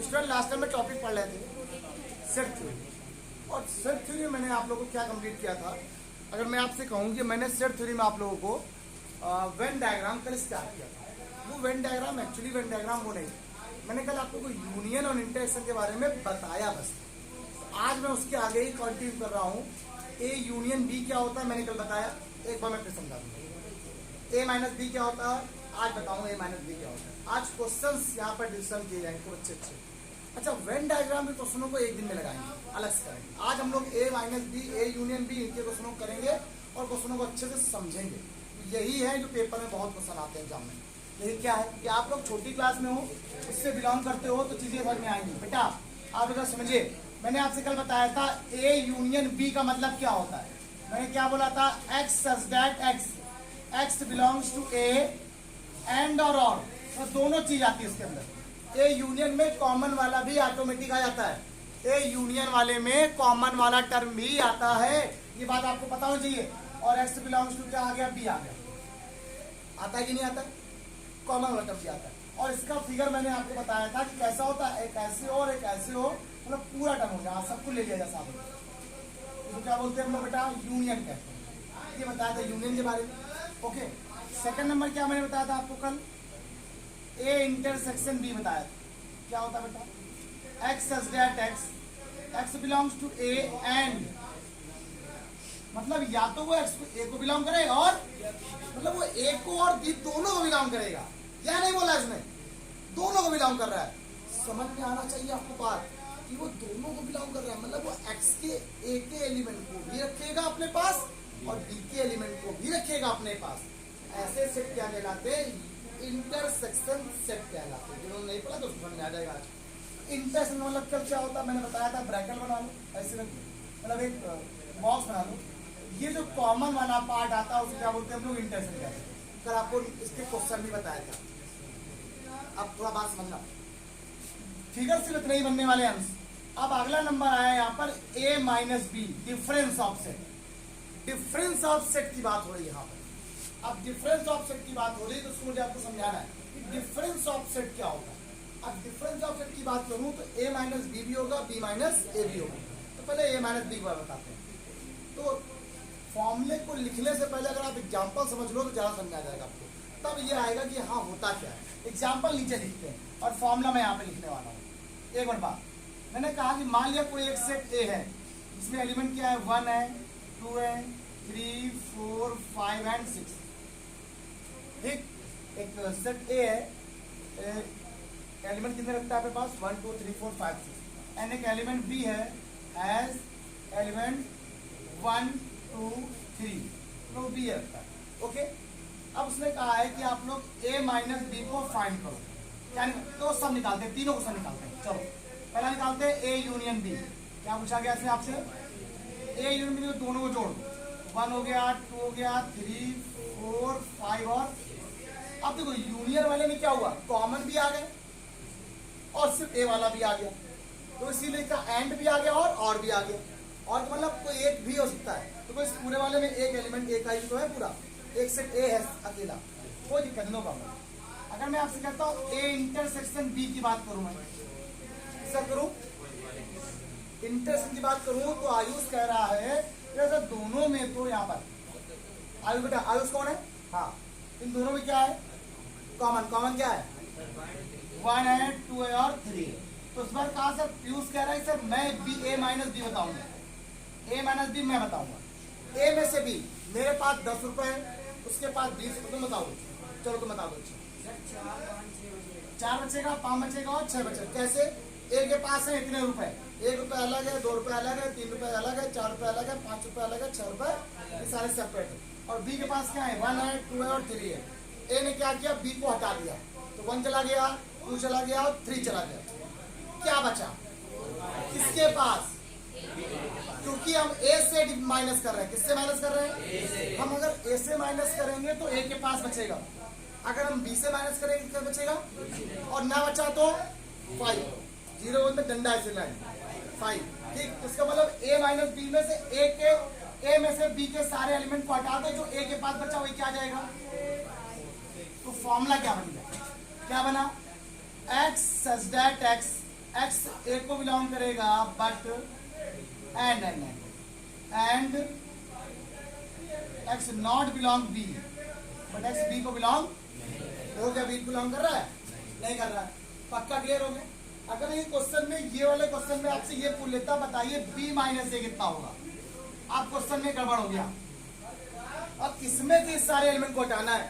Student last time में topic पढ़ रहे थे सेट थ्योरी, और सेट थ्योरी में मैंने आप लोगों को क्या कंप्लीट किया था। अगर मैं आपसे कहूँ कि मैंने सेट थ्योरी में आप लोगों को वेन डायग्राम कल स्टार्ट किया था, वो Venn diagram actually Venn diagram वो नहीं, मैंने कल आप लोगों को यूनियन और इंटरेक्शन के बारे में बताया बस। आज मैं उसके आगे ही कंटिन्यू कर रहा हूँ। ए यूनियन बी क्या होता है मैंने कल बताया, एक बार मैं फिर समझा दूंगा। ए माइनस बी क्या होता है आज बताऊंगा, ए माइनस बी क्या होता है। आज क्वेश्चंस यहाँ पर डिस्कशन किए जाएंगे खूब अच्छे अच्छे। अच्छा, वेन डायग्राम के क्वेश्चनों को एक दिन में लगाएंगे, अलग से करेंगे। आज हम लोग A minus B, A union B, इनके क्वेश्चनों को करेंगे और क्वेश्चनों को अच्छे से समझेंगे। यही है जो पेपर में बहुत क्वेश्चन आते हैं एग्जाम में। यही क्या है कि आप लोग छोटी क्लास में हो, उससे बिलोंग करते हो, तो चीजें समझ में आएंगी। बेटा आप अगर समझिए, मैंने आपसे कल बताया था ए यूनियन बी का मतलब क्या होता है। मैंने क्या बोला था, x such that x belongs to A and और तो दोनों चीज आती है इसके अंदर। ए यूनियन में कॉमन वाला भी ऑटोमेटिक आ जाता है, ए यूनियन वाले में कॉमन वाला टर्म भी आता है, ये बात आपको पता होनी चाहिए। और एक्स बिलोंग्स टू क्या आ गया, बी आ गया। आता है कि नहीं आता, कॉमन वाला टर्म भी आता है। और इसका फिगर मैंने आपको बताया था कि कैसा होता है, एक ऐसे हो और एक ऐसे हो, मतलब पूरा टर्म हो जाए, सबको ले लिया जाए साथ में, तो क्या बोलते हैं हम लोग बेटा, यूनियन कहते हैं। ये बताया था यूनियन के बारे में। ओके, सेकंड नंबर क्या मैंने बताया था आपको कल, ए इंटरसेक्शन बी बताया था। क्या होता है बेटा, x such that x belongs to A and, मतलब या तो वो एक्स को ए को बिलोंग करेगा और मतलब वो ए को और बी दोनों को बिलोंग करेगा, या नहीं बोला इसमें, दोनों को बिलोंग कर रहा है। समझ में आना चाहिए आपको बात कि वो दोनों को बिलोंग कर रहा है, मतलब वो एक्स के ए के एलिमेंट को भी रखेगा अपने पास और बी के एलिमेंट को भी रखेगा अपने पास। ऐसे सेट क्या कहलाते हैं, इंटरसेक्शन सेट कहलाते हैं। जिन्होंने नहीं पढ़ा तो समझ में आ जाएगा आज। इंटरसेक्शन मतलब क्या होता है मैंने बताया था, ब्रैकेट बना लो ऐसे रख, मतलब एक बॉक्स बना लो, ये जो कॉमन वाला पार्ट आता है उसे क्या बोलते हैं हम लोग, इंटरसेक्शन कहते हैं। कल आपको इसके क्वेश्चन भी बताया था। अब थोड़ा बात समझना, फिगर सिर्फ इतने ही बनने वाले अंश। अब अगला नंबर आया यहाँ पर a minus B, difference of set. Difference of set की बात हो रही है यहाँ पर। अब डिफरेंस ऑफ सेट की बात हो रही है तो उसको मुझे आपको समझाना है कि डिफरेंस ऑफ सेट क्या होता है। अब डिफरेंस ऑफ सेट की बात करूं तो a माइनस बी भी होगा, b माइनस ए भी होगा। तो पहले a माइनस बी को बताते हैं। तो फॉर्मूले को लिखने से पहले अगर आप एग्जाम्पल समझ लो तो ज्यादा समझ आ जाएगा आपको, तब ये आएगा कि हाँ होता क्या है। एग्जाम्पल नीचे लिखते हैं और फॉर्मूला मैं यहाँ पे लिखने वाला हूँ। एक मिनट बाद मैंने कहा कि मान लिया कोई एक सेट ए है, इसमें एलिमेंट क्या है, 1 है, 2 है, 3, 4, 5 एंड 6। ठीक, एक सेट ए है, एलिमेंट कितने रखता है आपके पास, 1 2 3 4 5 6। एंड एक एलिमेंट बी है, एज एलिमेंट 1 2 3, तो बी रखता है। ओके, अब उसने कहा है कि आप लोग ए माइनस बी को फाइंड करो, यानी तो सब निकालते हैं, तीनों को सब निकालते हैं। चलो पहला निकालते हैं ए यूनियन बी। क्या पूछा गया इसमें आपसे, ए यूनियन बी, दोनों को जोड़, 1 हो गया, 2 हो गया, 3 4 5 और अब देखो यूनियन वाले में क्या हुआ, कॉमन भी आ गए और सिर्फ ए वाला भी आ गया, तो इसीलिए का एंड भी आ गया और भी आ गया। और तो मतलब कोई एक भी हो सकता है, तो इस पूरे वाले में एक एलिमेंट एक आई तो है, पूरा एक सेट ए है अकेला, कोई दिक्कत नो प्रॉब्लम। अगर मैं आपसे कहता हूँ ए इंटरसेक्शन बी की बात करूं, मैं सर करूं इंटरसेक्शन की बात करूं तो आयुष कह रहा है जैसे दोनों में, तो यहाँ पर आयुष बेटा, आयुष कौन है, हाँ, इन दोनों में क्या है, कॉमन क्या है, 1 है, 2 है और 3 है। तो इस बार कहा सर, पीयूष कह रहा है सर मैं बी ए माइनस बी बताऊंगा, ए माइनस बी मैं बताऊंगा। ए में से बी, मेरे पास 10 रुपए है, उसके पास 20 रुपए, तुम बताओ। चलो तुम बता दो। 4 बचेगा, 5 बचेगा और 6 बचेगा। कैसे, ए के पास है इतने रुपए, 1 रुपए अलग है, 2 रुपए अलग है, 3 रुपए अलग है, 4 रुपए अलग है, 5 रुपए अलग है, 6 रुपए, ये सारे सेपरेट है। और बी के पास क्या है, 1 है, 2 है और 3 है। ए ने क्या किया, बी को हटा दिया, तो 1 चला गया, 2 चला गया और 3 चला गया। क्या बचा किसके पास, क्योंकि हम ए से माइनस कर रहे हैं, किससे माइनस कर रहे हैं, हम अगर ए से माइनस करेंगे तो ए के पास बचेगा, अगर हम बी से माइनस करेंगे क्या बचेगा, और ना बचा तो 5, 0 में डंडा ऐसे लाइन 5। ठीक, तो इसका मतलब ए माइनस बी में से ए में से बी के सारे एलिमेंट को हटा दो, जो ए के पास बचा वही क्या जाएगा। तो फॉर्मूला क्या बन गया, क्या बना, x such that x x A को बिलोंग करेगा but and x not belong B, but x B को बिलोंग हो गया। बी बिलोंग कर रहा है, नहीं कर रहा है, पक्का क्लियर हो गया। अगर ये क्वेश्चन में, ये वाले क्वेश्चन में आपसे ये पूछ लेता, बताइए बी माइनस ए कितना होगा, आप क्वेश्चन में गड़बड़ हो गया। अब इसमें के सारे एलिमेंट को हटाना है,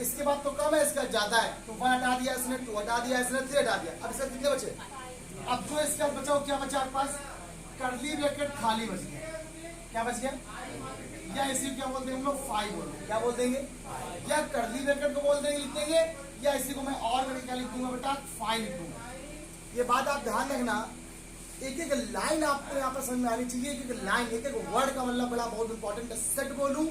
इसके बाद तो कम है, इसका ज्यादा है, तो 1 हटा दिया इसने, 2 हटा दिया इसने, 3 हटा दिया। अब इसका कितने बचे? अब जो इसका बचा वो क्या बचा आपके पास? कर्ली ब्रैकेट खाली बच गया। क्या बच गया? या इसी क्या बोल देंगे हम लोग? 5 बोल देंगे। क्या बोल देंगे? या कर्ली ब्रैकेट को बोल देंगे, लिख देंगे, या इसी को मैं और मैंने क्या लिख दूंगा बेटा? 5 लिख दूंगा। ये बात आप ध्यान रखना, एक एक लाइन आपको यहाँ पर समझ में आनी चाहिए। एक एक लाइन, एक एक वर्ड का मतलब बड़ा बहुत इंपॉर्टेंट है। सेट बोलूं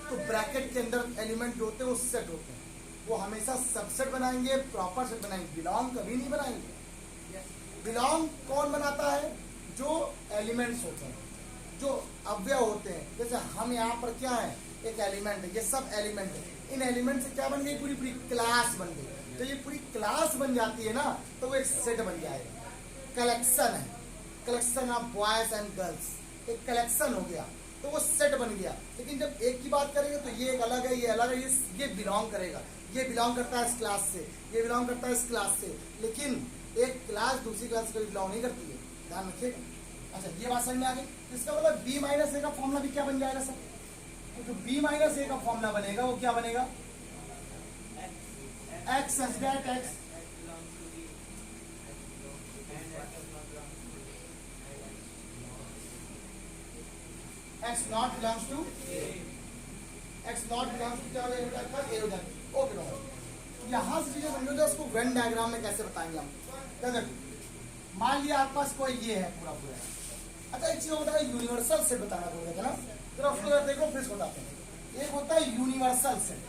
तो ब्रैकेट के अंदर एलिमेंट जो होते हैं वो सेट होते हैं, वो हमेशा सबसेट बनाएंगे, प्रॉपर सेट बनाएंगे, बिलोंग कभी नहीं बनाएंगे। बिलोंग कौन बनाता है? जो एलिमेंट्स होते हैं, जो अवयव होते हैं। जैसे हम यहाँ पर क्या है? एक एलिमेंट है, ये सब एलिमेंट है। इन एलिमेंट से क्या बन गई? पूरी पूरी क्लास बन गई। तो ये पूरी क्लास बन जाती है ना, तो वो एक सेट बन जाएगा। कलेक्शन है, collection of boys and girls, एक कलेक्शन हो गया, तो वो सेट बन गया। लेकिन जब एक की बात करेंगे तो ये एक अलग है, ये अलग है, ये बिलोंग करेगा, ये बिलोंग करता है इस क्लास से, ये बिलोंग करता है इस क्लास से। लेकिन एक क्लास दूसरी क्लास से बिलोंग नहीं करती है, ध्यान रखिएगा। अच्छा, ये बात समझ में आ गई। इसका मतलब बी माइनस ए का फॉर्मूला भी क्या बन जाएगा सर? तो जो बी माइनस ए का फॉर्मूला बनेगा वो क्या बनेगा? X such that x x not belongs to, x not belongs to क्या हो जाएगा? ए हो जाएगा। ओके नो, यहां से चीजें समझो, उसको वेन डायग्राम में कैसे बताएंगे हम। क्या देखो, मान लिया आपके पास कोई ये है पूरा पूरा। अच्छा, एक चीज होता है यूनिवर्सल सेट बताना बोलेगा ना, तो उसको देखो फिर बताते हैं। एक होता है यूनिवर्सल सेट,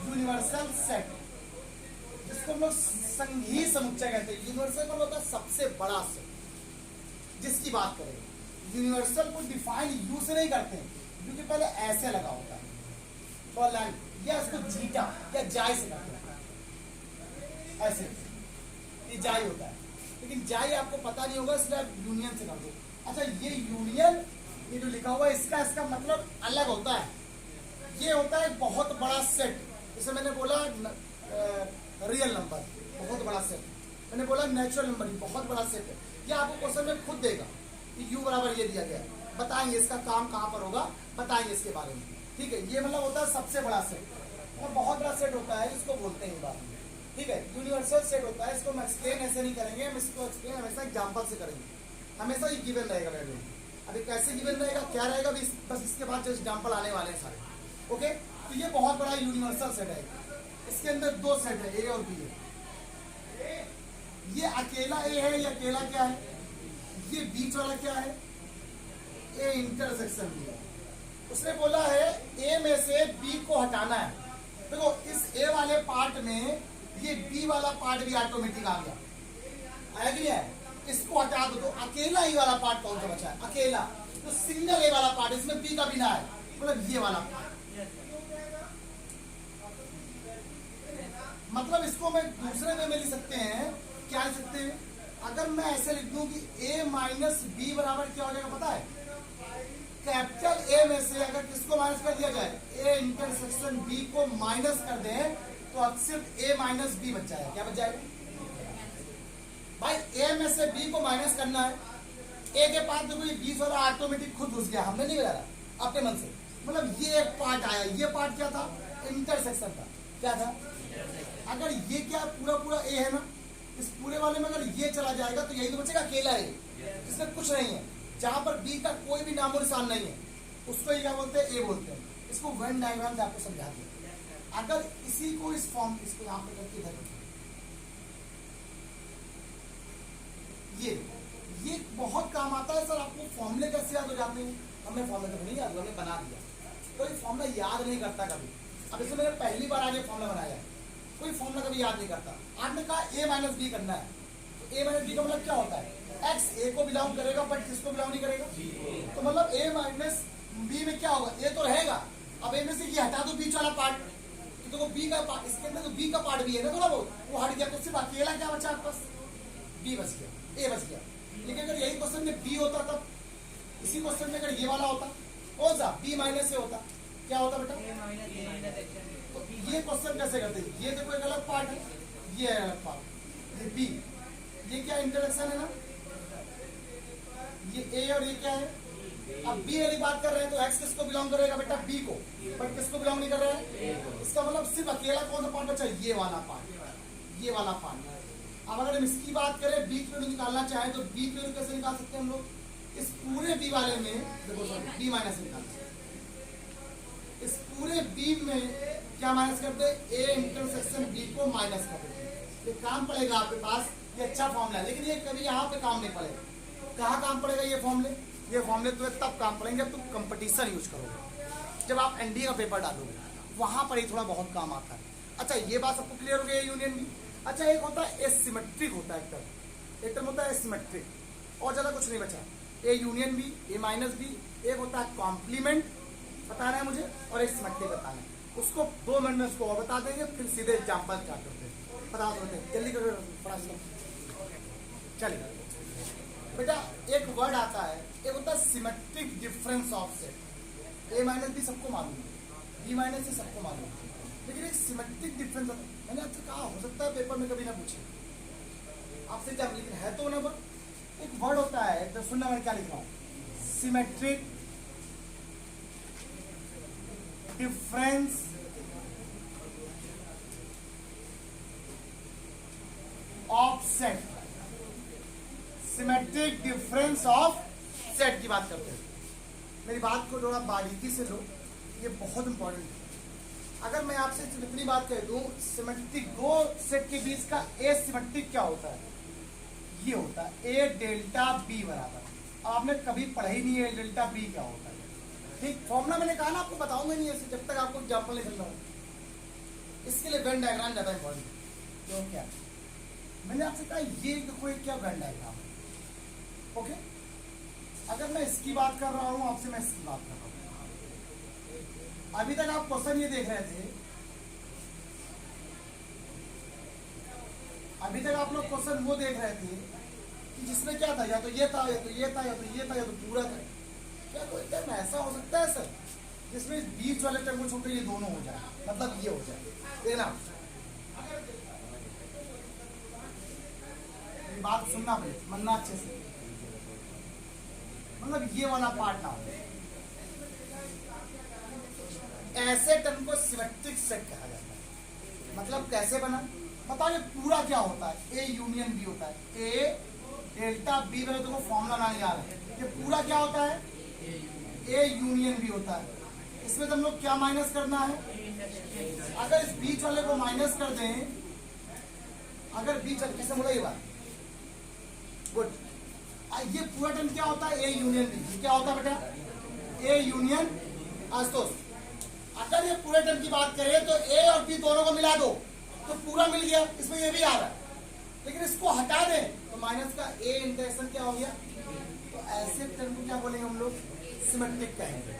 यूनिवर्सल सेट जिसको हम लोग संघीय समुच्चय कहते हैं। यूनिवर्सल मतलब होता है सबसे बड़ा सेट, जिसकी बात करें। यूनिवर्सल को डिफाइन यू से नहीं करते हैं, क्योंकि पहले ऐसे लगा होता है तो लाइन, या इसको जीटा या जाय से करते हैं, ऐसे ये जाय होता है। लेकिन जाय आपको पता नहीं होगा, इसलिए आप यूनियन से कर दो। अच्छा, ये यूनियन, ये जो लिखा हुआ है इसका मतलब अलग होता है। ये होता है बहुत बड़ा सेट, जैसे मैंने बोला रियल नंबर बहुत बड़ा सेट, मैंने बोला नेचुरल नंबर बहुत बड़ा सेट है। ये आपको क्वेश्चन में खुद देगा कि u बराबर ये दिया गया है, बताएंगे इसका काम कहाँ पर होगा, बताएंगे इसके बारे में। ठीक है, ये मतलब होता है सबसे बड़ा सेट, और बहुत बड़ा सेट होता है, इसको बोलते हैं बात में। ठीक है, यूनिवर्सल सेट होता है, इसको हम एक्सप्लेन ऐसे नहीं करेंगे, हम इसको एक्सप्लेन हमेशा एग्जाम्पल से करेंगे। हमेशा ये गिवन रहेगा वैल्यू। अभी कैसे गिवन रहेगा, क्या रहेगा, बस इसके बाद जो एग्जाम्पल आने वाले हैं सारे। ओके, तो ये बहुत बड़ा यूनिवर्सल सेट है। इसके अंदर 2 सेट है, ए और बी है। ये अकेला ए है, ये अकेला क्या है, ये बीच वाला क्या है, ए इंटरसेक्शन बी है। उसने बोला है ए में से बी को हटाना है। देखो, इस ए वाले पार्ट में ये बी वाला पार्ट भी ऑटोमेटिक आ गया, आया कि नहीं है? इसको हटा दो तो अकेला ही वाला पार्ट कौन सा बचा है? अकेला, तो सिंगल ए वाला पार्ट, इसमें बी का बिना है, मतलब ये वाला पार्ट। मतलब इसको मैं दूसरे वे में लिख सकते हैं, क्या लिख सकते हैं? अगर मैं ऐसे लिख दूं कि a माइनस बी बराबर क्या हो जाएगा पता है? कैपिटल ए में से अगर किसको माइनस कर दिया जाए, ए इंटरसेक्शन बी को माइनस कर दें, तो अब सिर्फ a माइनस बी बच जाएगा। क्या बच जाएगा भाई? a में से b को माइनस करना है, a के पास देखो ये 20 वाला ऑटोमेटिक खुद घुस गया, हमने नहीं लगाया अपने मन से। मतलब ये एक पार्ट आया, ये पार्ट क्या था? इंटरसेक्शन था। क्या था? अगर ये क्या पूरा पूरा ए है ना, इस पूरे वाले में अगर ये चला जाएगा तो यही तो बचेगा अकेला है, इसमें कुछ नहीं है। जहां पर बी का कोई भी नामो निशान नहीं है, उसको ये क्या बोलते हैं? ए बोलते हैं। इसको वेन डायग्राम से आपको समझा दिया। अगर इसी को इस फॉर्म, इसको यहाँ पे करके इधर, ये बहुत काम आता है सर। आपको फॉर्मूले कैसे याद हो जाते हैं? हमने फॉर्मूला कभी नहीं याद, हमने बना दिया। कोई फॉर्मूला याद नहीं करता कभी। अब इसमें मैंने पहली बार आगे फॉर्मूला बनाया, कोई फॉर्मूला कभी याद नहीं करता। आपने कहा a माइनस बी करना है, तो a माइनस बी का मतलब क्या होता है? x a को बिलोंग करेगा बट किसको बिलोंग नहीं करेगा? तो मतलब a माइनस बी में क्या होगा? a तो रहेगा। अब a में से ये हटा दो बीच वाला पार्ट, देखो बी का पार्ट, इसके अंदर तो बी का पार्ट भी है ना थोड़ा बहुत, वो हट गया, तो सिर्फ अकेला क्या बचा आपके पास, बी बच गया, ए बच गया। लेकिन अगर यही क्वेश्चन में बी होता तब, इसी क्वेश्चन में अगर ये वाला होता, कौन सा बी माइनस ए होता, क्या होता बेटा, तो ये क्वेश्चन कैसे करते हैं, ये देखो एक अलग पार्ट है, ये अलग पार्ट, ये बी, ये क्या इंटरेक्शन है ना, ये ए और ये क्या है। अब बी वाली बात कर रहे हैं तो एक्स किसको बिलोंग करेगा बेटा, बी को, बट किसको बिलोंग नहीं कर रहा है, इसका मतलब सिर्फ अकेला कौन सा पार्ट बचा, ये वाला पार्ट, ये वाला पार्ट। अब अगर हम इसकी बात करें, बी की वैल्यू निकालना चाहें तो बी की वैल्यू कैसे निकाल सकते हैं हम लोग, इस पूरे बी वाले में देखो, सॉरी बी माइनस निकाल, इस पूरे बी में क्या माइनस करते हैं, ए इंटरसेक्शन बी को माइनस कर देते हैं। ये काम पड़ेगा आपके पास, ये अच्छा फॉर्मूला है, लेकिन ये कभी यहाँ पे काम नहीं पड़ेगा। कहाँ काम पड़ेगा ये फॉर्मूले, ये फॉर्मूले तुम्हें तब काम पड़ेंगे जब तुम कंपटीशन यूज करोगे, जब आप एनडीए का पेपर डालोगे, वहां पर ही थोड़ा बहुत काम आता है। अच्छा ये बात सबको क्लियर हो गई, यूनियन भी। अच्छा एक होता है एसिमेट्रिक होता है एक टर्म होता है एसिमेट्रिक, और ज्यादा कुछ नहीं बचा, A union B, A minus B, एक होता है कॉम्प्लीमेंट बताना है मुझे, और एक सिमेट्रिक बताना है। उसको 2 मिनट में उसको और बता देंगे, फिर सीधे एग्जाम्पल स्टार्ट करते हैं, बता देते हैं, जल्दी करो। चलिए बेटा, एक वर्ड आता है, एक होता है symmetric difference of set. A minus B सबको मालूम है, बी माइनस सी सबको मालूम है, लेकिन एक सिमेट्रिक डिफरेंस मैंने आपसे कहा, हो सकता है पेपर में कभी ना पूछे आपसे क्या, लेकिन है तो ना वर्ड, एक वर्ड होता है, तो सुनना मैं क्या लिख रहा हूं, symmetric difference of set, symmetric difference of set की बात करते हैं। मेरी बात को थोड़ा बारीकी से लो, ये बहुत इंपॉर्टेंट है। अगर मैं आपसे इतनी बात कह दूं, सिमेट्रिक दो सेट के बीच का ए सिमेट्रिक क्या होता है, ये होता है ए डेल्टा बी बराबर। आपने कभी पढ़ा ही नहीं है डेल्टा बी क्या होता है, ठीक। फॉर्मूला मैंने कहा ना आपको बताऊंगा नहीं ऐसे, जब तक आपको एग्जाम्पल नहीं समझ रहा। इसके लिए वेन डायग्राम ज्यादा इंपॉर्टेंट है। तो क्या मैंने आपसे कहा, ये देखो क्या वेन डायग्राम है, ओके। अगर मैं इसकी बात कर रहा हूं आपसे, मैं इसकी बात कर रहा हूं, अभी तक आप क्वेश्चन ये देख रहे थे, अभी तक आप लोग क्वेश्चन वो देख रहे थे कि जिसमें क्या था, या तो ये था, या तो ये था, या तो ये था, या तो पूरा था। क्या कोई टर्म ऐसा हो सकता है सर जिसमें बीच वाले टर्म को छोड़ ये दोनों हो जाए, मतलब ये हो जाए, देखना बात सुनना पड़ेगा, मनना अच्छे से, मतलब ये वाला पार्ट ना हो, ऐसे टर्म को सिमेट्रिक सेट कहा जाता है। मतलब कैसे बना बताइए, पूरा क्या होता है, ए यूनियन बी होता है, ए डेल्टा बी में तो फॉर्मूला लाने जा रहे हैं, ये पूरा क्या होता है, ए यूनियन बी होता है। इसमें हम लोग क्या माइनस करना है, अगर इस बीच वाले को माइनस कर दें, अगर बीच वाले कैसे बोला ये बात, गुड, ये पूरा टर्म क्या होता है, ए यूनियन बी, क्या होता है बेटा, ए यूनियन। आशुतोष अगर ये पूरे टर्म की बात करें तो ए और बी दोनों को मिला दो तो पूरा मिल गया, इसमें ये भी आ रहा है, लेकिन इसको हटा दें तो माइनस का ए इंटरेक्शन क्या हो गया, तो ऐसे टर्म को क्या बोलेंगे हम लोग, सिमेट्रिक कहेंगे।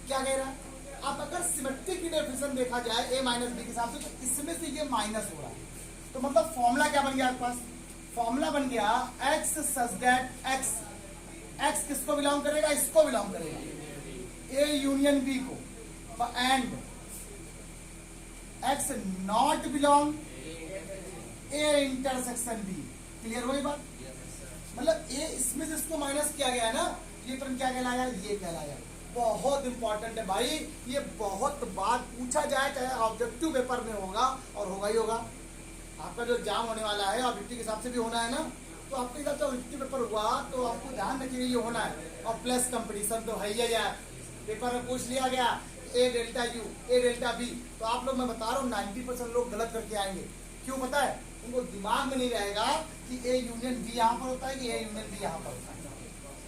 क्या कह रहा है, अब अगर सिमेट्रिक की डेफिनेशन देखा जाए ए माइनस बी के हिसाब से, तो इसमें से ये माइनस हो रहा है, तो मतलब फॉर्मूला क्या बन गया आपके पास, फॉर्मूला बन गया x such that x, x किसको बिलोंग करेगा, इसको बिलोंग करेगा, ए यूनियन बी को, and x not belong A intersection B. Clear हुई बात, मतलब ए इसमें से इसको माइनस किया गया है ना, ये टर्म क्या कहलाया, ये कहलाया। बहुत इंपॉर्टेंट है भाई, ये बहुत बात पूछा जाए, चाहे ऑब्जेक्टिव पेपर में होगा और होगा ही होगा। आपका जो एग्जाम होने वाला है ऑब्जेक्टिव के हिसाब से भी होना है ना, तो आपके हिसाब से ऑब्जेक्टिव पेपर हुआ तो आपको ध्यान रखिए ये होना है, और प्लस कंपटीशन तो है ही है। पेपर में पूछ लिया गया ए डेल्टा यू, ए डेल्टा बी, तो आप लोग मैं बता रहा हूँ 90% लोग गलत करके आएंगे। क्यों पता है, उनको दिमाग में नहीं रहेगा कि ए यूनियन बी यहाँ पर होता है कि ए यूनियन बी यहाँ पर होता है,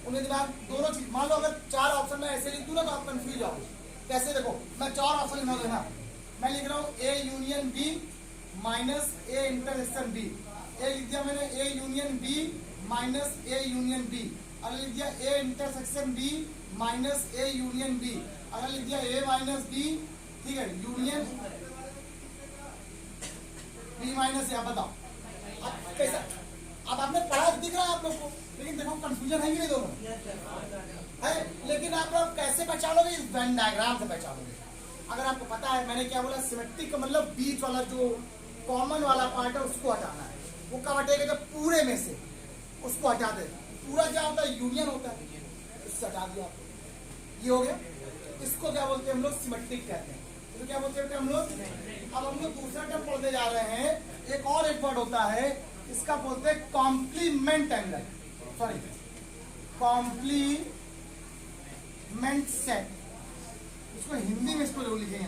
उन्हें दिमाग दोनों चीज, मान लो अगर 4 ऑप्शन में ऐसे लिख दूं ना तो आप कंफ्यूज आओगे। कैसे, देखो मैं 4 ऑप्शन लिखना देना, मैं लिख रहा हूँ A union B minus A intersection B, A लिख दिया मैंने A union B minus A union B, अगर लिख दिया A intersection B minus A union B, अगर लिख दिया ए माइनस बी, ठीक है, यूनियन बी माइनस ए। अब बताओ अब कैसा, अब आपने पढ़ा दिख रहा है आप लोग को, लेकिन देखो कंफ्यूजन है कि नहीं दोनों है। लेकिन आप लोग कैसे पहचानोगे? इस वेन डायग्राम से पहचानोगे। अगर आपको पता है मैंने क्या बोला, सिमेट्रिक का मतलब बीच वाला जो कॉमन वाला पार्ट है उसको हटाना है। वो कब हटेगा? जब पूरे में से उसको हटा दे। पूरा क्या होता है? यूनियन होता है, इससे हटा दिया आपको, ये हो गया। इसको क्या बोलते हैं हम लोग? सिमेट्रिक कहते हैं। तो क्या बोलते हैं हम लोग? अब हम लोग दूसरा टर्म पढ़ते जा रहे हैं। एक और एक वर्ड होता है, इसका बोलते हैं complement angle, sorry complement set. इसको हिंदी में इसको जो लिखेंगे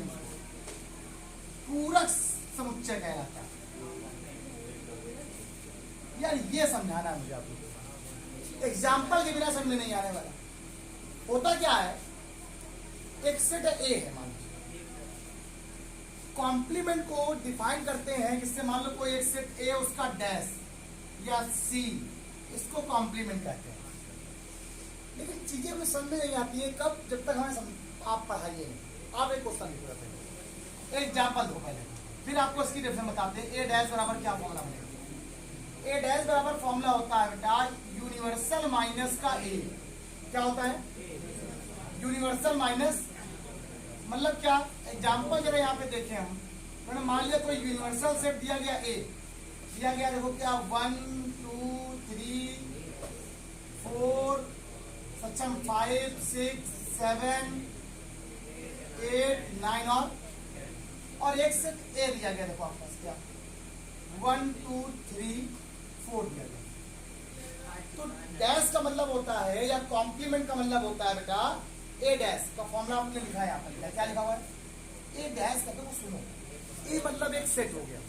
पूरक समुच्चय कहा जाता है। यार ये समझाना है मुझे आपको, एग्जाम्पल के बिना समझ नहीं आने वाला। होता क्या है, एक सेट ए है मान लीजिए, कॉम्प्लीमेंट को डिफाइन करते हैं किससे? मान लो कोई एक सेट ए, उसका डैश या सी, इसको कॉम्प्लीमेंट कहते हैं। लेकिन चीजें हमें समझ में नहीं आती है कब? जब तक हमें आप पढ़ाइए। आप एक क्वेश्चन लिख रहे थे, एक एग्जाम्पल दो पहले, फिर आपको इसकी डेफिनेशन बताते हैं। ए डैश बराबर क्या फॉर्मूला बनेगा? ए डैश बराबर फॉर्मूला होता है बेटा यूनिवर्सल माइनस का ए। क्या होता है? यूनिवर्सल माइनस मतलब क्या? एग्जाम्पल जरा यहाँ पे देखें हम। मैंने मान लिया कोई यूनिवर्सल सेट दिया गया ए, दिया गया देखो क्या 1 2 3 4 सक्षम 5 6 7 8 9 और एक सेट ए दिया गया। देखो आपके पास क्या 1 2 3 4 दिया गया। तो डैश का मतलब होता है या कॉम्प्लीमेंट का मतलब होता है बेटा ए डैश का फॉर्मूला आपने लिखा है यहाँ पर। क्या लिखा हुआ है? ए डैश का। तो सुनो, ए मतलब एक सेट हो गया,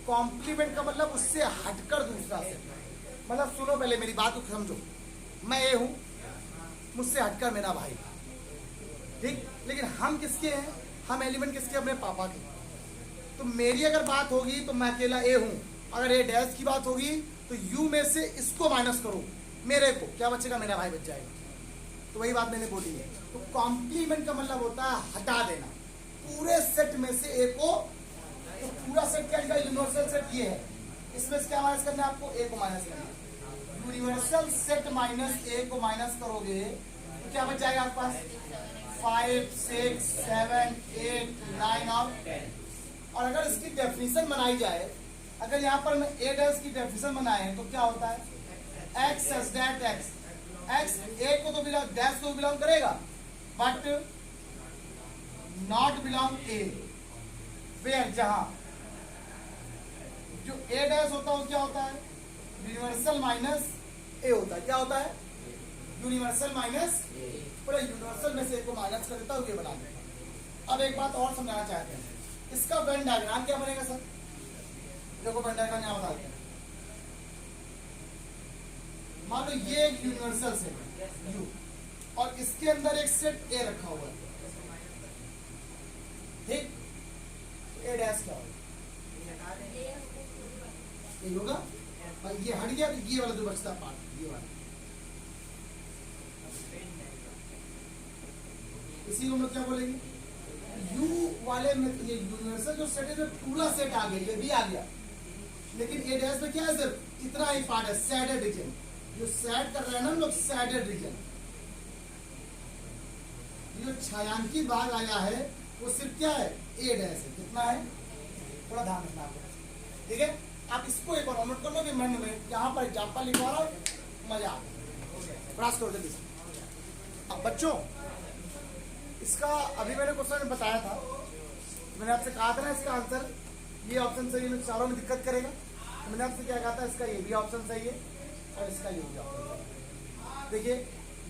कॉम्प्लीमेंट का मतलब उससे हटकर दूसरा सेट। मतलब सुनो पहले मेरी बात को समझो, मैं ए हूं, मुझसे हटकर मेरा भाई, ठीक। लेकिन हम किसके हैं? हम एलिमेंट किसके? अपने पापा के। तो मेरी अगर बात होगी तो मैं अकेला ए हूं। अगर ए डैश की बात होगी तो यू में से इसको माइनस करो, मेरे को क्या बचेगा? मेरा भाई बच जाएगा। तो वही बात मैंने बोली है। तो कॉम्प्लीमेंट का मतलब होता है हटा देना पूरे सेट में से ए को। तो पूरा सेट क्या लिखा? यूनिवर्सल सेट ये है, इसमें से क्या माइनस करना है आपको? ए को माइनस करना है। यूनिवर्सल सेट माइनस ए को माइनस करोगे तो क्या बच जाएगा आपके पास? 5 6 7 8 9 और 10। और अगर इसकी डेफिनेशन बनाई जाए, अगर यहाँ पर मैं ए डैश की डेफिनेशन बनाए तो क्या होता है? X such that x, x A को तो बिलोंग, डैश को बिलोंग करेगा but not belong A. Where जहां जो ए डैश होता है वो क्या होता है? यूनिवर्सल माइनस ए होता है। क्या होता है? Universal minus. पूरा यूनिवर्सल में से ए को माइनस कर देता हूं, ये बना देता। अब एक बात और समझाना चाहते हैं, इसका वेन डायग्राम क्या बनेगा सर? देखो वेन डायग्राम यहाँ बताते हैं। मान लो ये एक यूनिवर्सल सेट है यू, और इसके अंदर एक सेट ए रखा हुआ है, ठीक। ए डैश क्या होगा? ये होगा, और ये हट गया तो ये वाला जो बचता पार्ट, ये वाला, इसी को हम लोग क्या बोलेंगे? यू वाले में ये यूनिवर्सल जो सेट है पूरा सेट आ गया, ये भी आ गया। लेकिन ए डैश में क्या है? सिर्फ इतना ही पार्ट है, सैडेड रीजन। जो सैड कर रहे हैं ना हम लोग, सैडेड रीजन, जो छायांकित भाग आया है वो सिर्फ क्या है? ए डैश है। कितना है? थोड़ा ध्यान रखना आपको, ठीक है। आप इसको एक और नोट कर लो कि मन में यहाँ पर एग्जाम्पल लिखवा रहा हूँ, मजा आ क्रॉस कर दे। अब बच्चों इसका अभी मैंने क्वेश्चन बताया था, मैंने आपसे कहा था ना इसका आंसर ये ऑप्शन सही है, चारों में दिक्कत करेगा। तो मैंने आपसे क्या कहा था? इसका ये भी ऑप्शन सही है और इसका ये भी ऑप्शन सही है। देखिए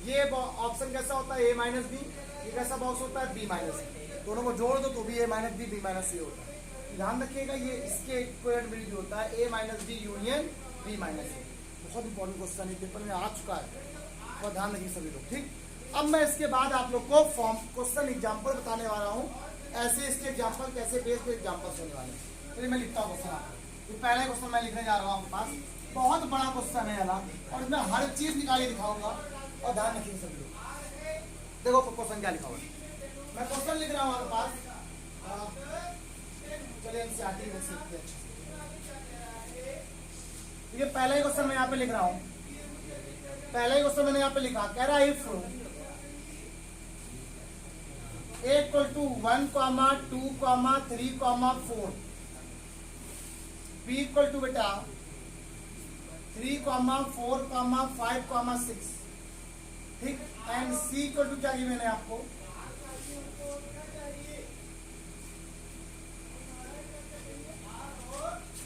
ये ऑप्शन कैसा होता है? A minus B. ये कैसा बॉक्स होता है? B minus. दोनों को जोड़ दो तो भी A minus B, B minus A होता है। ध्यान रखिएगा ये इसके इक्विवेलेंट वैल्यू होता है A minus B union B minus A. बहुत इंपॉर्टेंट क्वेश्चन है, पेपर में आ चुका है, बहुत ध्यान रखिए सभी लोग, ठीक। अब मैं इसके बाद आप लोग को फॉर्म क्वेश्चन एग्जाम्पल बताने वाला हूँ, ऐसे इसके एग्जाम्पल कैसे बेस पे एग्जाम्पल होने वाले हैं। चलिए मैं लिखता हूँ क्वेश्चन। ये पहला क्वेश्चन मैं लिखने जा रहा हूँ आपके पास, बहुत बड़ा क्वेश्चन है वाला, और इसमें हर चीज निकाल के दिखाऊंगा और ध्यान रखिए सभी लोग। देखो क्वेश्चन क्या लिखा हुआ है, मैं क्वेश्चन लिख रहा हूँ आपके पास। चलिए एनसीईआरटी में सीखते हैं। ये पहला ही क्वेश्चन मैं यहाँ पे लिख रहा हूँ, पहला ही क्वेश्चन मैंने यहाँ पे लिखा, कह रहा है if a equal to 1, 2, 3, 4, b equal to बेटा 3, 4, 5, 6, ठीक, एंड c इक्वल टू क्या गिवन है आपको,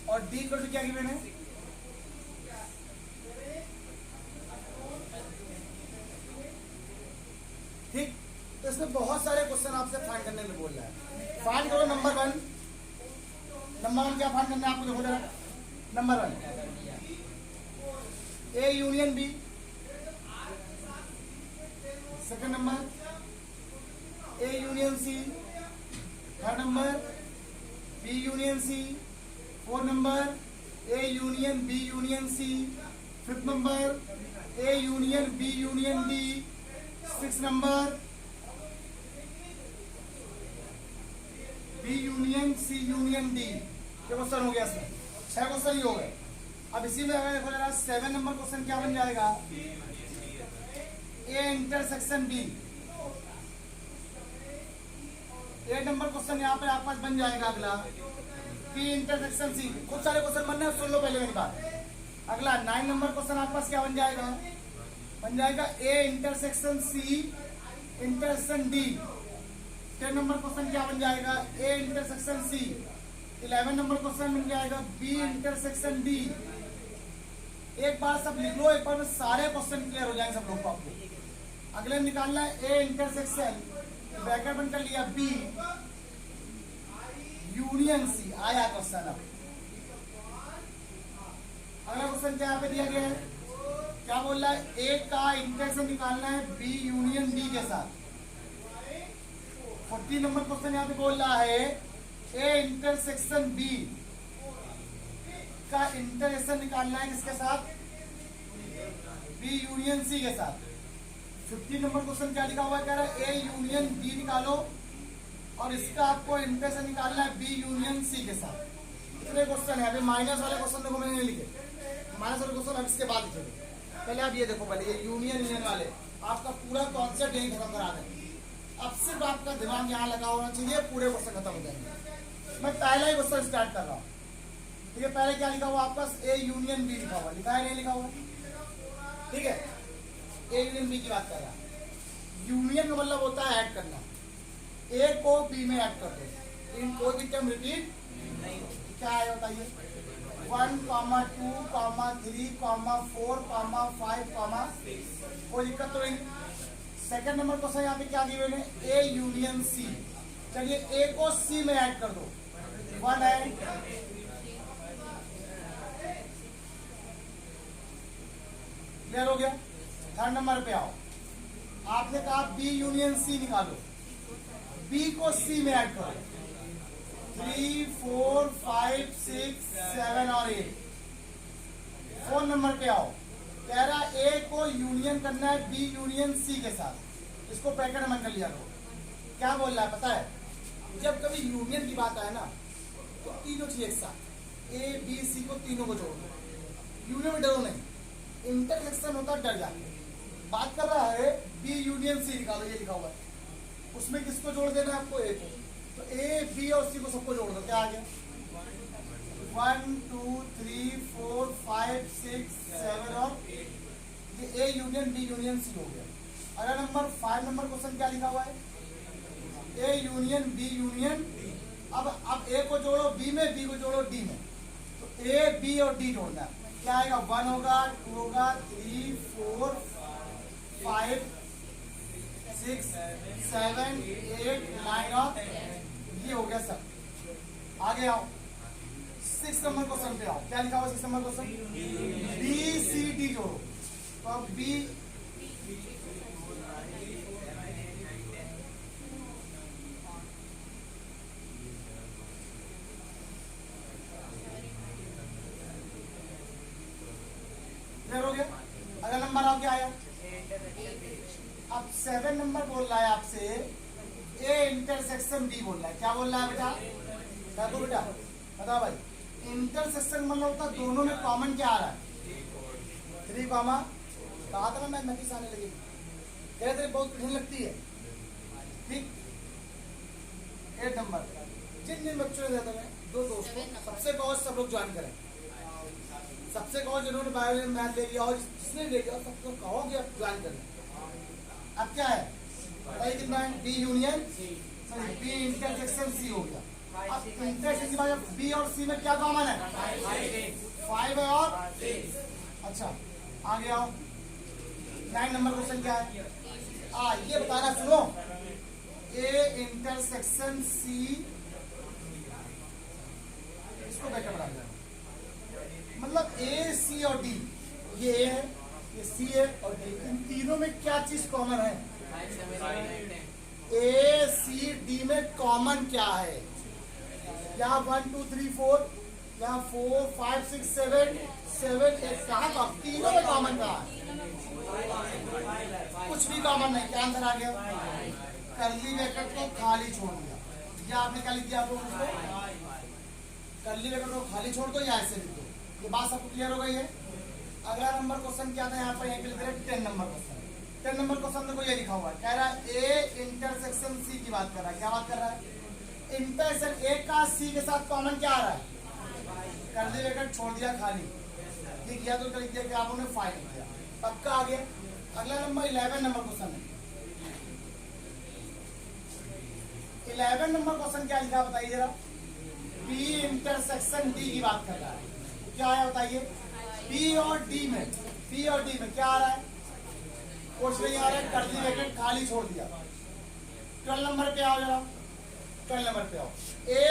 और d इक्वल टू क्या गिवन है, ठीक। तो इसमें बहुत सारे क्वेश्चन आपसे फाइंड करने में बोल रहा है। फाइंड करो नंबर वन क्या फाइंड करना है आपको, देखो जरा number 1 A union B, second number A union C, third number B union C, fourth number A union B union C, fifth number A union B union D, six number B union C union D. ये question हो गया इसमें, 6 question ही हो गए। अब इसी में अगर देखो जरा 7 नंबर क्वेश्चन क्या बन जाएगा, A intersection B. 8 number question यहाँ पे आपके पास बन जाएगा अगला, बी इंटरसेक्शन सी। खूब सारे क्वेश्चन बनने हैं, सुन लो पहले मेरी बात। अगला 9 नंबर क्वेश्चन आपके पास क्या बन जाएगा, बन जाएगा A intersection C intersection D. 10 number question क्या बन जाएगा, A intersection C. 11 number question बन जाएगा बी इंटरसेक्शन डी। एक बार सब लिख लो, एक बार में सारे क्वेश्चन क्लियर हो जाएंगे सब लोग को। आपको अगले निकालना है ए इंटरसेक्शन, ब्रैकेट बन कर लिया बी यूनियन सी। आया क्वेश्चन। अब अगला क्वेश्चन क्या यहाँ पे दिया गया है, क्या बोल रहा है, ए का इंटरसेक्शन निकालना है बी यूनियन डी के साथ। 40 नंबर क्वेश्चन यहाँ पे बोल रहा है ए इंटरसेक्शन बी का इंटरसेक्शन निकालना है किसके साथ, बी यूनियन सी के साथ। 50 नंबर क्वेश्चन क्या लिखा हुआ है, कह रहा है ए यूनियन बी निकालो और इसका आपको इंटरसेक्शन निकालना है बी यूनियन सी के साथ। इतने क्वेश्चन है। अभी माइनस वाले क्वेश्चन देखो मैंने नहीं लिखे, माइनस वाले क्वेश्चन अब इसके बाद लिखेंगे। पहले आप ये देखो, पहले ये यूनियन वाले आपका पूरा कॉन्सेप्ट यही खत्म करा देंगे। अब सिर्फ आपका दिमाग यहाँ लगा होना चाहिए, पूरे क्वेश्चन खत्म हो जाएंगे। मैं पहला ही क्वेश्चन स्टार्ट कर रहा हूँ, ठीक है। पहले क्या लिखा हुआ आपका, ए यूनियन बी लिखा हुआ, लिखा है नहीं लिखा हुआ, ठीक है। ए यूनियन बी की बात कर रहा है। यूनियन का मतलब होता है ऐड करना, ए को बी में ऐड कर दो। इन कोई भी टर्म रिपीट नहीं, क्या है बताइए, 1, 2, 3, 4, 5, 6, कोई दिक्कत तो नहीं। सेकंड नंबर क्वेश्चन यहाँ पे क्या गिवन है, ए यूनियन सी। चलिए ए को सी में ऐड कर दो, 1 है। क्लियर हो गया। थर्ड नंबर पे आओ, आपने कहा बी यूनियन सी निकालो, बी को सी में ऐड करो, 3, 4, 5, 6, 7 और 8। 4 नंबर पे आओ, कह रहा ए को यूनियन करना है बी यूनियन सी के साथ, इसको ब्रैकेट में कर लिया करो। क्या बोल रहा है पता है, जब कभी यूनियन की बात आए ना तो तीनों चीज एक साथ, ए बी सी को तीनों को जोड़ दो। यूनियन में डरो नहीं, इंटरसेक्शन होता डर जाते। बात कर रहा है बी यूनियन सी निकालो, ये लिखा हुआ है, उसमें किसको जोड़ देना है आपको, ए को। तो ए बी और सी को सबको जोड़ दो, क्या आ गया, 1, 2, 3, 4, 5, 6, 7 और 8। ये A union B union C हो गया। अगला नंबर 5 नंबर क्वेश्चन क्या लिखा हुआ है, ए यूनियन बी यूनियन। अब ए को जोड़ो बी में, बी को जोड़ो डी में, तो ए बी और डी जोड़ना है। क्या आएगा, 1 होगा, 2 होगा, 3, 4, 5, 6, 7, 8, 9 और ये हो गया सब। आगे आओ 6 नंबर क्वेश्चन पे आओ, क्या लिखा हुआ 6 number question, B C D जोड़ो। तो अब बी हो गया। अगला नंबर आओ, क्या आया, अब 7 नंबर बोल रहा है आपसे ए इंटरसेक्शन बी बोल रहा है। क्या बोल रहा है बेटा, क्या तो बेटा बताओ भाई, इंटरसेक्शन मतलब होता है दोनों में कॉमन क्या आ रहा है, 3 कॉमा, कहा था ना मैथमेटिक्स आने लगी, कह रहे थे बहुत कठिन लगती है। ठीक, 8 नंबर, जिन जिन बच्चों ने दिया था दो दोस्तों, सबसे कहो सब लोग ज्वाइन करें, सबसे कहो जिन्होंने बायोलॉजी में मैथ ले लिया और जिसने ले लिया सबको कहो कि आप ज्वाइन करें। अब क्या है बताइए कितना है, B union sorry B intersection C हो गया। अब इंटरसेक्शन की बात, बी और सी में क्या कॉमन है, 5 है और अच्छा आगे आओ, 9 नंबर क्वेश्चन क्या है, ये बताना, सुनो, ए इंटरसेक्शन सी, इसको बैकअप रख देना, मतलब ए सी और डी, ये ए है ये सी है और डी, इन तीनों में क्या चीज कॉमन है, ए सी डी में कॉमन क्या है, यहाँ 1 2 3 4, यहाँ 4 5 6 7 7 8, कहा तीनों में कॉमन कहा है, कुछ भी कॉमन नहीं, क्या आंसर आ गया, कर्ली ब्रैकेट को खाली छोड़ दिया, या आपने क्या लिख दिया, आप लोग उसको कर्ली ब्रैकेट को खाली छोड़ दो या ऐसे लिख दो, ये बात सबको क्लियर हो गई है। अगला नंबर क्वेश्चन क्या था, यहाँ पर लिख रहे 10 नंबर क्वेश्चन, 10 नंबर क्वेश्चन देखो ये लिखा हुआ है, कह रहा है ए इंटरसेक्शन सी की बात कर रहा है, क्या बात कर रहा है, इंटरसेक्शन ए का सी के साथ कॉमन क्या आ रहा है, कर्ली ब्रैकेट छोड़ दिया खाली, ठीक, या तो लिख दिया कि आपने 5 लिख दिया, पक्का आ गया। अगला नंबर 11 नंबर क्वेश्चन है, 11 नंबर क्वेश्चन क्या लिखा बताइए जरा, बी इंटरसेक्शन डी की बात कर रहा है, क्या है बताइए, बी और डी में क्या आ रहा है, कुछ नहीं आ रहा है, कर्ली ब्रैकेट खाली छोड़ दिया। 12 नंबर पे आओ जरा, 12 नंबर पे आओ, ए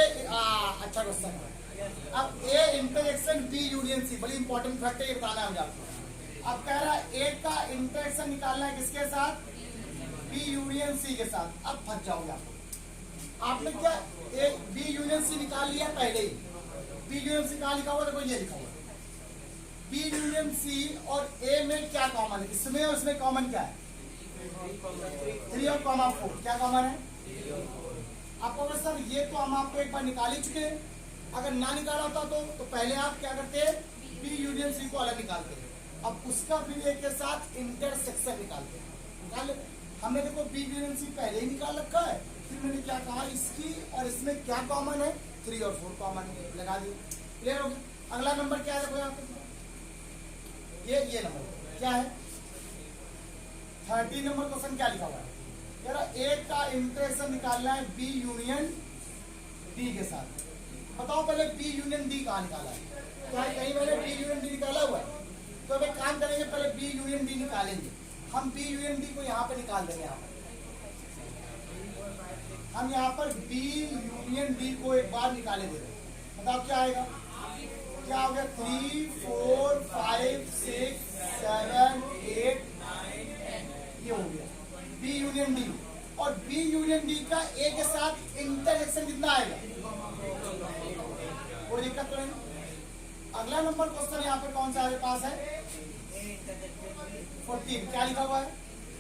अच्छा क्वेश्चन है, अब A intersection B union C, बड़ी इंपॉर्टेंट फैक्ट है, ये बताना है मुझे आपको। अब कह रहा है ए का इंटरसेक्शन निकालना है किसके साथ, बी यूनियन सी के साथ, अब फंस जाओगे आपने क्या, ए बी यूनियन सी निकाल लिया पहले ही, बी यूनियन सी कहाँ लिखा हुआ, देखो ये लिखा हुआ बी यूनियन सी, और ए में क्या कॉमन है, इसमें और इसमें कॉमन क्या है, 3 और कॉमा 4, क्या कॉमन है, आपको बोले सर ये तो हम आपको एक बार निकाल ही चुके हैं, अगर ना निकाला होता तो पहले आप क्या करते, बी यूनियन सी को अलग निकालते, अब उसका फिर ए के साथ इंटरसेक्शन निकाल, हमने देखो बी यूनियन सी पहले ही निकाल रखा है, फिर मैंने क्या कहा, इसकी और इसमें क्या कॉमन है, 3 और 4 कॉमन है, लगा दिए, क्लियर हो गया। अगला नंबर क्या है, देखो यहाँ पे ये नंबर क्या है, 13 नंबर क्वेश्चन क्या लिखा हुआ है, यार ए का इंटरसेक्शन निकालना है बी यूनियन डी के साथ, बताओ पहले बी यूनियन डी कहाँ निकाला है, क्या कहीं मैंने बी यूनियन डी निकाला हुआ है, तो अब एक काम करेंगे, पहले बी यूनियन डी निकालेंगे, हम बी यूनियन डी को यहाँ पे निकाल देंगे, हम यहाँ पर बी यूनियन डी को एक बार निकाले दे रहे हैं, बताओ क्या आएगा, क्या हो गया, 3 4 5 6 7 8 ये हो गया बी यूनियन डी, और बी यूनियन डी का ए के साथ इंटरसेक्शन कितना आएगा, कोई दिक्कत तो नहीं। अगला नंबर क्वेश्चन यहाँ पे कौन सा आपके पास है, 14, क्या लिखा हुआ है,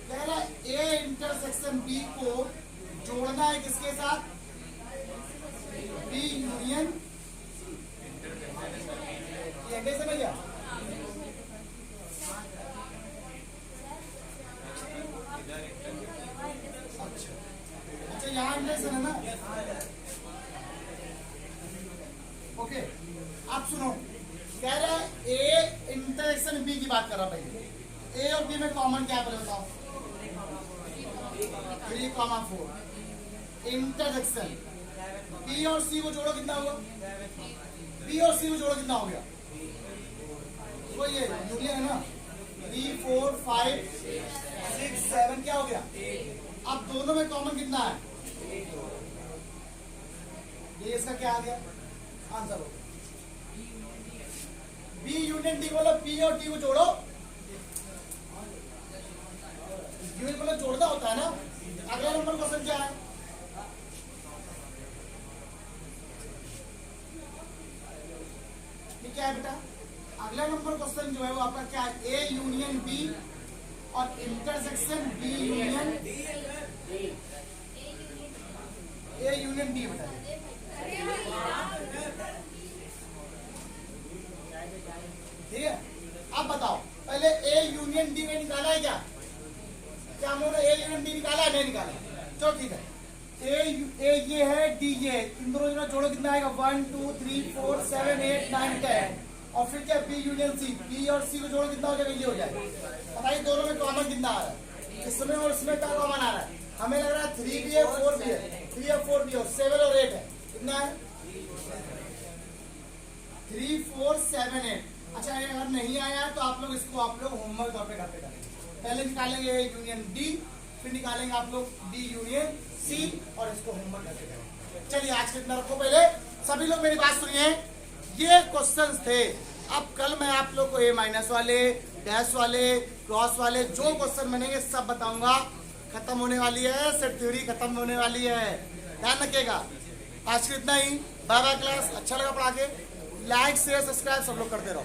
कह रहा है ए इंटरसेक्शन बी को जोड़ना है किसके साथ, बी यूनियन, ये समझ गया, अच्छा यहाँ इंटरसेक्शन है ना, ओके, आप सुनो, कह रहा है ए इंटरसेक्शन बी की बात कर रहा है, पहले ए और बी में कॉमन क्या है पहले बताओ, 3 कॉमा 4, इंटरसेक्शन बी और सी को जोड़ो कितना हुआ, बी और सी को जोड़ो कितना हो गया, वो ये यूनियन है ना, 3 4 5 6 7 क्या हो गया, अब दोनों में कॉमन कितना है, ये इसका क्या आ गया आंसर हो, बी यूनियन डी बोलो, पी और डी को जोड़ो, यूनियन बोलो जोड़ना होता है ना। अगला नंबर क्वेश्चन क्या है, ये क्या है बेटा, अगला नंबर क्वेश्चन जो है वो आपका क्या है, ए यूनियन बी और intersection B union A union B बताइए, यूनियन डी निकाला है, नहीं निकाला? चलो ठीक है। ए ये है, डी ये है, इन दोनों का जोड़ो कितना आएगा? 1 2 3 4 7 8 9 10। और फिर क्या? बी यूनियन सी, बी और सी को जोड़ो कितना हो जाएगा? ये हो जाएगा। बताइए दोनों में कॉमन कितना आ रहा है? इसमें और इसमें क्या कॉमन आ रहा है? हमें लग रहा है 3 भी है 4 भी है, 3 और 4 भी है, 7 और 8 है। कितना है? 3 4 7 8। अच्छा अगर नहीं आया तो आप लोग इसको आप लोग होमवर्क तौर पे करते करेंगे। पहले निकालेंगे यूनियन डी, फिर निकालेंगे आप लोग डी यूनियन सी, और इसको होमवर्क करते करेंगे। चलिए आज के इतना रखो। पहले सभी लोग मेरी बात सुनिए, ये क्वेश्चंस थे। अब कल मैं आप लोग को ए माइनस वाले, डैश वाले, क्रॉस वाले जो क्वेश्चन बनेंगे सब बताऊंगा। खत्म होने वाली है, सेट थ्योरी खत्म होने वाली है, ध्यान रखिएगा। आज के इतना ही। Bye bye class. अच्छा लगा पढ़ा के? लाइक शेयर सब्सक्राइब सब लोग करते रहो।